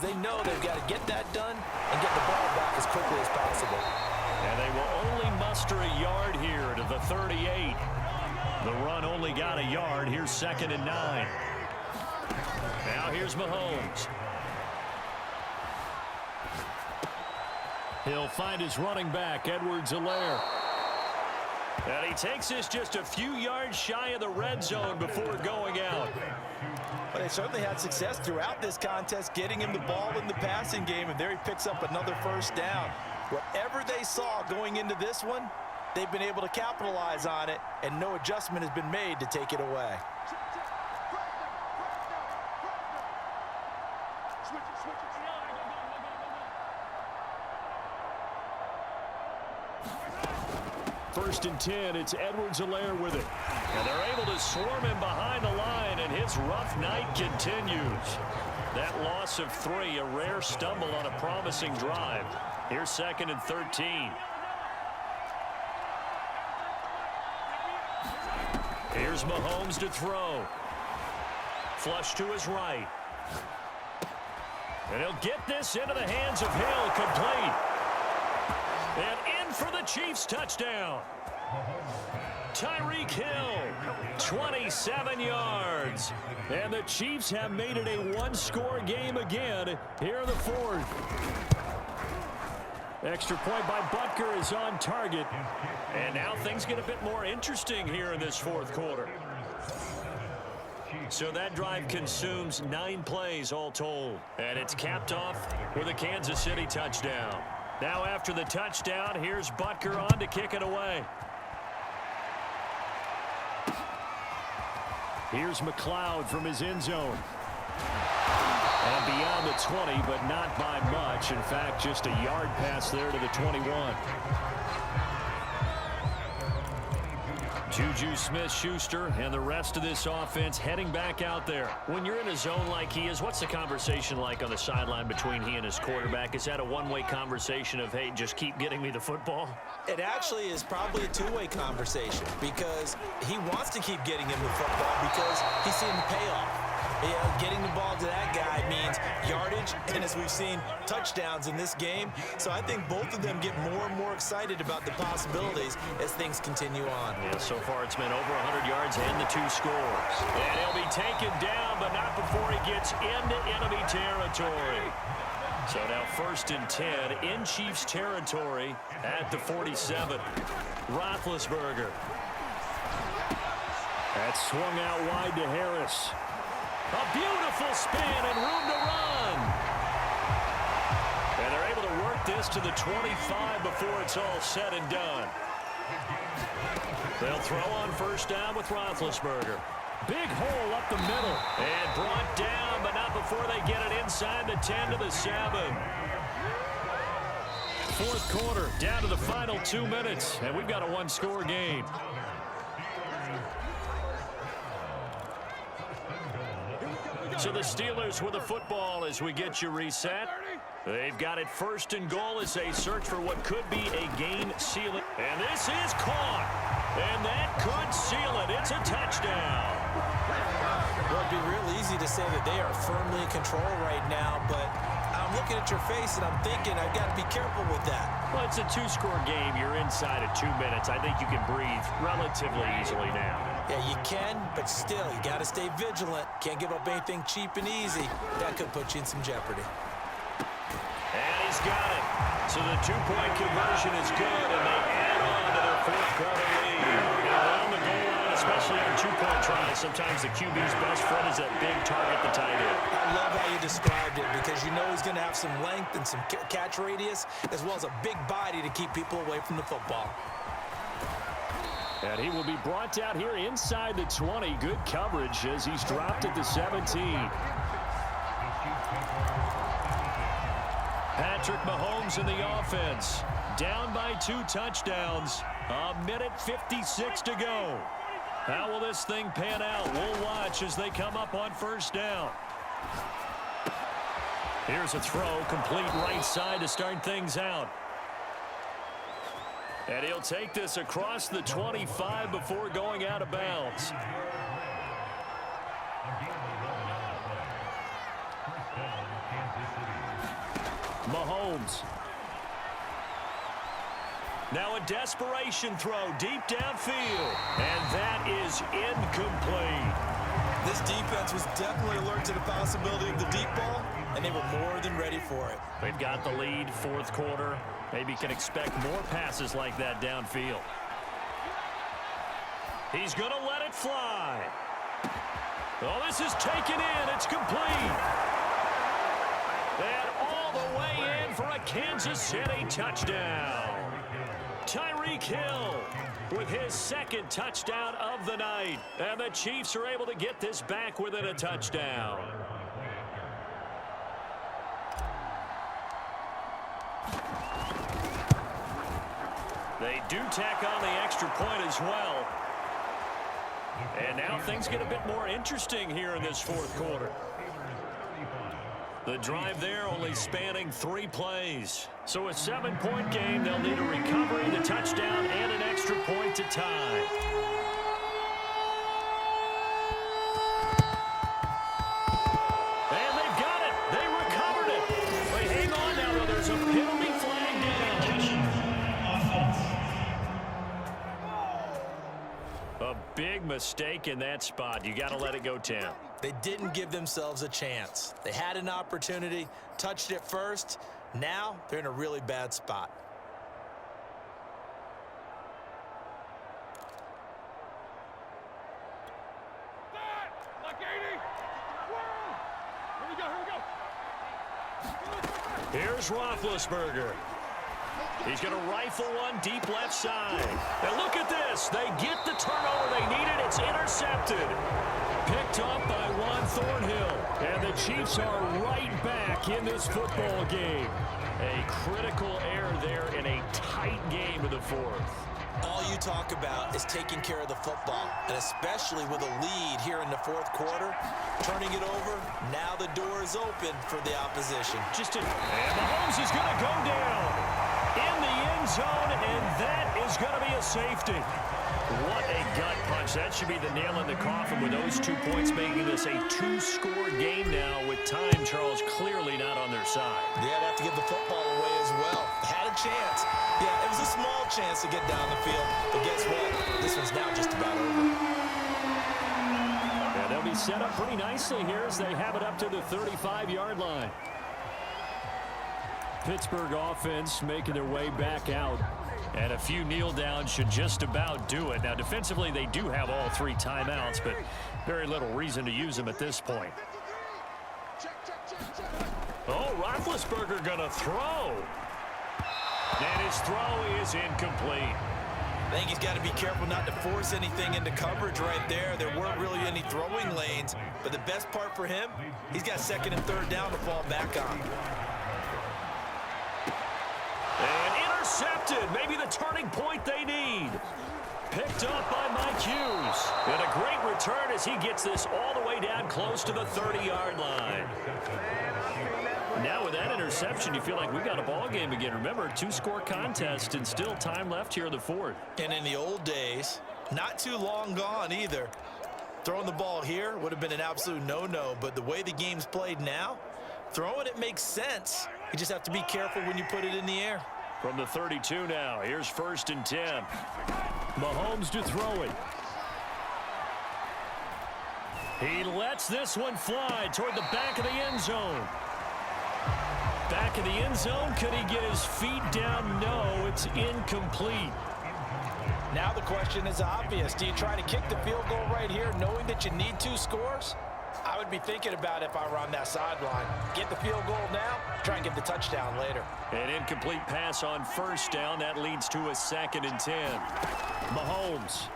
They know they've got to get that done and get the ball back as quickly as possible. And they will only muster a yard here to the 38. The run only got a yard. Here's 2nd and 9. Now here's Mahomes. He'll find his running back, Edwards-Helaire. And he takes this just a few yards shy of the red zone before going out. But they certainly had success throughout this contest, getting him the ball in the passing game, and there he picks up another first down. Whatever they saw going into this one, they've been able to capitalize on it, and no adjustment has been made to take it away. First and 10, it's Edwards-Helaire with it. And they're able to swarm him behind the line, and his rough night continues. That loss of 3, a rare stumble on a promising drive. Here's 2nd and 13. Here's Mahomes to throw. Flush to his right. And he'll get this into the hands of Hill, complete. And in for the Chiefs touchdown. Tyreek Hill, 27 yards. And the Chiefs have made it a one-score game again here in the 4th. Extra point by Butker is on target. And now things get a bit more interesting here in this 4th quarter. So that drive consumes 9 plays all told. And it's capped off with a Kansas City touchdown. Now after the touchdown, here's Butker on to kick it away. Here's McLeod from his end zone. And beyond the 20, but not by much. In fact, just a yard pass there to the 21. Juju Smith-Schuster and the rest of this offense heading back out there. When you're in a zone like he is, what's the conversation like on the sideline between he and his quarterback? Is that a one-way conversation of, hey, just keep getting me the football? It actually is probably a two-way conversation because he wants to keep getting him the football because he's seeing the payoff. You know, getting the ball to that guy means yardage, and as we've seen, touchdowns in this game. So I think both of them get more and more excited about the possibilities as things continue on. Yeah, so far it's been over 100 yards and the 2 scores. And he'll be taken down, but not before he gets into enemy territory. So now 1st and 10 in Chiefs territory at the 47. Roethlisberger. That's swung out wide to Harris. A beautiful spin and room to run. And they're able to work this to the 25 before it's all said and done. They'll throw on 1st down with Roethlisberger. Big hole up the middle. And brought down, but not before they get it inside the 10 to the 7. 4th quarter, down to the final 2 minutes. And we've got a one-score game. So the Steelers with the football as we get you reset. They've got it 1st and goal as they search for what could be a game ceiling. And this is caught. And that could seal it. It's a touchdown. Well, it'd be real easy to say that they are firmly in control right now, but I'm looking at your face and I'm thinking I've got to be careful with that. Well, it's a 2-score game. You're inside of 2 minutes. I think you can breathe relatively easily now. Yeah, you can, but still, you got to stay vigilant. Can't give up anything cheap and easy. That could put you in some jeopardy. And he's got it. So the 2-point conversion is good, and they add on to their 4th quarter lead. Around the goal line, especially on 2-point tries, sometimes the QB's best friend is that big target, the tight end. I love how you described it because you know he's going to have some length and some catch radius, as well as a big body to keep people away from the football. And he will be brought down here inside the 20. Good coverage as he's dropped at the 17. Patrick Mahomes in the offense. Down by 2 touchdowns. 1:56 to go. How will this thing pan out? We'll watch as they come up on 1st down. Here's a throw, complete right side to start things out. And he'll take this across the 25 before going out of bounds. Mahomes. Now a desperation throw deep downfield. And that is incomplete. This defense was definitely alert to the possibility of the deep ball, and they were more than ready for it. They've got the lead, fourth quarter. Maybe can expect more passes like that downfield. He's going to let it fly. Oh, this is taken in. It's complete. And all the way in for a Kansas City touchdown. Tyreek Hill with his second touchdown of the night. And the Chiefs are able to get this back within a touchdown. They do tack on the extra point as well. And now things get a bit more interesting here in this fourth quarter. The drive there only spanning 3 plays. So a 7-point game. They'll need a recovery, the touchdown, and an extra point to tie. And they've got it. They recovered it. But hang on now, though. There's a penalty flag down. A big mistake in that spot. You got to let it go 10. They didn't give themselves a chance. They had an opportunity, touched it first. Now they're in a really bad spot. Here's Roethlisberger. He's going to rifle one deep left side. And look at this. They get the turnover they needed. It's intercepted. Picked up by Juan Thornhill. And the Chiefs are right back in this football game. A critical error there in a tight game in the fourth. All you talk about is taking care of the football, and especially with a lead here in the fourth quarter, turning it over, now the door is open for the opposition. And Mahomes is going to go down in the end zone, and that is going to be a safety. What a gut punch. That should be the nail in the coffin with those 2 points, making this a 2-score game now with time, Charles, clearly not on their side. Yeah, they have to give the football away as well. Had a chance. Yeah, it was a small chance to get down the field, but guess what? This one's now just about over. Yeah, they'll be set up pretty nicely here as they have it up to the 35-yard line. Pittsburgh offense making their way back out. And a few kneel downs should just about do it. Now, defensively, they do have all 3 timeouts, but very little reason to use them at this point. Oh, Roethlisberger going to throw. And his throw is incomplete. I think he's got to be careful not to force anything into coverage right there. There weren't really any throwing lanes, but the best part for him, he's got second and third down to fall back on. And intercepted. Maybe the turning point they need. Picked up by Mike Hughes. And a great return as he gets this all the way down close to the 30-yard line. Now with that interception, you feel like we've got a ball game again. Remember, 2-score contest and still time left here in the fourth. And in the old days, not too long gone either, throwing the ball here would have been an absolute no-no. But the way the game's played now, throwing it makes sense. You just have to be careful when you put it in the air. From the 32 now, here's 1st and 10. Mahomes to throw it. He lets this one fly toward the back of the end zone. Back of the end zone, could he get his feet down? No, it's incomplete. Now the question is obvious. Do you try to kick the field goal right here knowing that you need 2 scores? I would be thinking about it if I were on that sideline. Get the field goal now, try and get the touchdown later. An incomplete pass on 1st down. That leads to a 2nd and 10. Mahomes.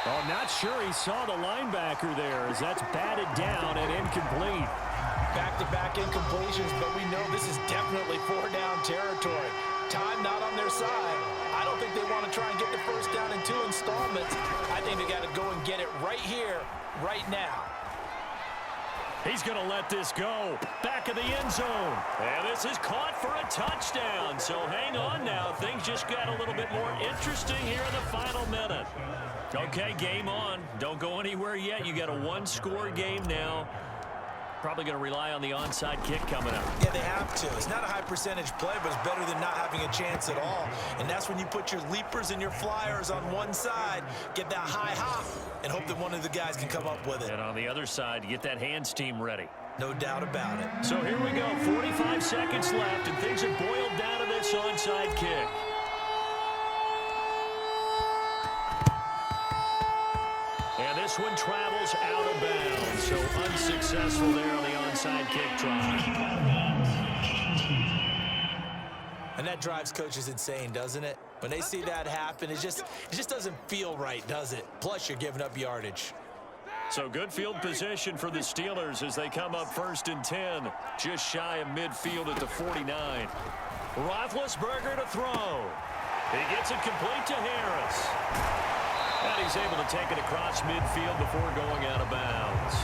Oh, not sure he saw the linebacker there as that's batted down and incomplete. Back-to-back incompletions, but we know this is definitely 4-down territory. Time not on their side. I don't think they want to try and get the first down in 2 installments. I think they got to go and get it right here, right now. He's going to let this go. Back of the end zone. And this is caught for a touchdown. So hang on now. Things just got a little bit more interesting here in the final minute. Okay, game on. Don't go anywhere yet. You got a 1-score game now. probably going to rely on the onside kick coming up. Yeah, they have to. It's not a high percentage play, but it's better than not having a chance at all. And that's when you put your leapers and your flyers on one side, get that high hop, and hope that one of the guys can come up with it. And on the other side, you get that hands team ready. No doubt about it. So here we go, 45 seconds left, and things have boiled down to this onside kick. And this one travels out of bounds, so unsuccessful there on the onside kick try. And that drives coaches insane, doesn't it? When they see that happen, it just doesn't feel right, does it? Plus, you're giving up yardage. So good field position for the Steelers as they come up 1st and 10, just shy of midfield at the 49. Roethlisberger to throw. He gets it complete to Harris. And he's able to take it across midfield before going out of bounds.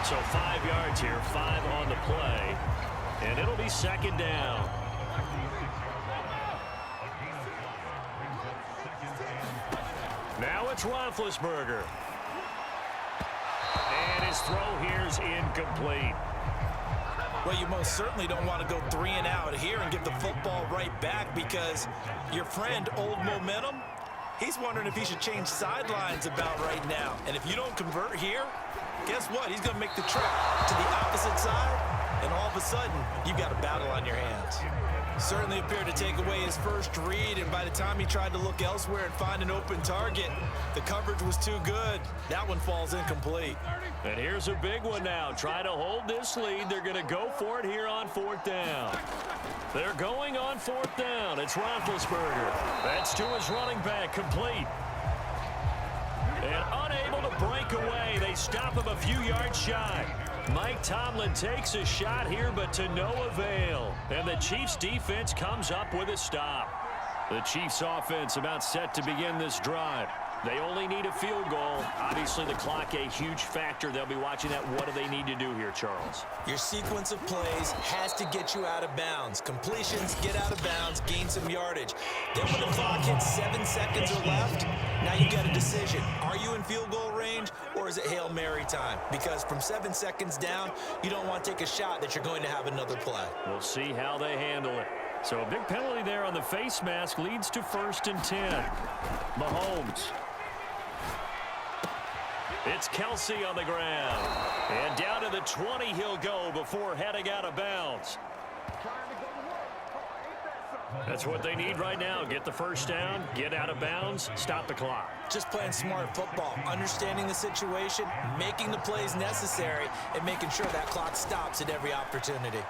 So 5 yards here, 5 on the play. And it'll be 2nd down. Now it's Roethlisberger. And his throw here's incomplete. Well, you most certainly don't want to go 3 and out here and give the football right back because your friend, Old Momentum, he's wondering if he should change sidelines about right now. And if you don't convert here, guess what? He's going to make the trip to the opposite side, and all of a sudden, you've got a battle on your hands. Certainly appeared to take away his first read, and by the time he tried to look elsewhere and find an open target, the coverage was too good. That one falls incomplete. And here's a big one now. Try to hold this lead. They're going to go for it here on 4th down. They're going on 4th down. It's Roethlisberger. That's to his running back, complete. And unable to break away. They stop him a few yards shy. Mike Tomlin takes a shot here, but to no avail. And the Chiefs' defense comes up with a stop. The Chiefs' offense about set to begin this drive. They only need a field goal. Obviously, the clock a huge factor. They'll be watching that. What do they need to do here, Charles? Your sequence of plays has to get you out of bounds. Completions, get out of bounds, gain some yardage. Then when the clock hits 7 seconds or left, now you got a decision. Are you in field goal range, or is it Hail Mary time? Because from 7 seconds down, you don't want to take a shot that you're going to have another play. We'll see how they handle it. So a big penalty there on the face mask leads to 1st and 10. Mahomes. It's Kelsey on the ground. And down to the 20 he'll go before heading out of bounds. That's what they need right now. Get the first down, get out of bounds, stop the clock. Just playing smart football, understanding the situation, making the plays necessary, and making sure that clock stops at every opportunity.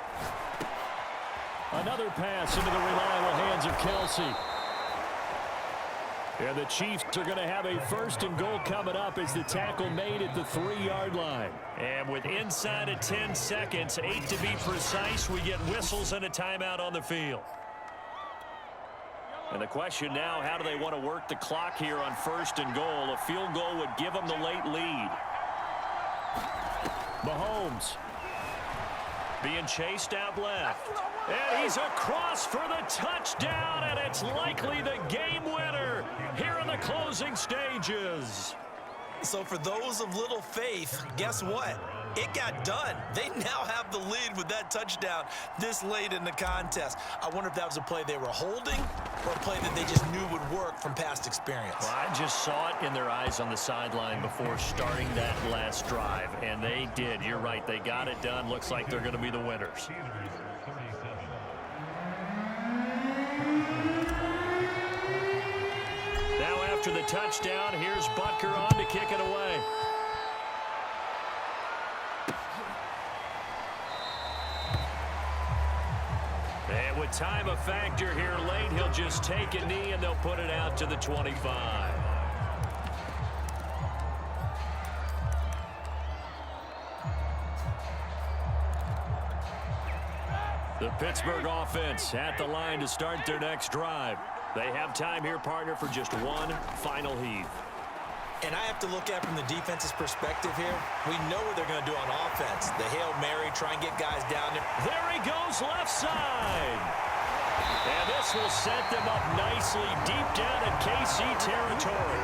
Another pass into the reliable hands of Kelsey. And the Chiefs are going to have a 1st and goal coming up as the tackle made at the 3-yard line. And with inside of 10 seconds, 8 to be precise, we get whistles and a timeout on the field. And the question now, how do they want to work the clock here on 1st and goal? A field goal would give them the late lead. Mahomes being chased out left. And he's across for the touchdown, and it's likely the game winner here in the closing stages. So for those of little faith, guess what? It got done. They now have the lead with that touchdown this late in the contest. I wonder if that was a play they were holding or a play that they just knew would work from past experience. Well, I just saw it in their eyes on the sideline before starting that last drive, and they did. You're right. They got it done. Looks like they're going to be the winners. Now after the touchdown, here's Butker on to kick it away. And with time a factor here late, he'll just take a knee and they'll put it out to the 25. The Pittsburgh offense at the line to start their next drive. They have time here, partner, for just one final heave. And I have to look at it from the defense's perspective here. We know what they're going to do on offense. The Hail Mary, try and get guys down there. There he goes, left side. And this will set them up nicely deep down in KC territory.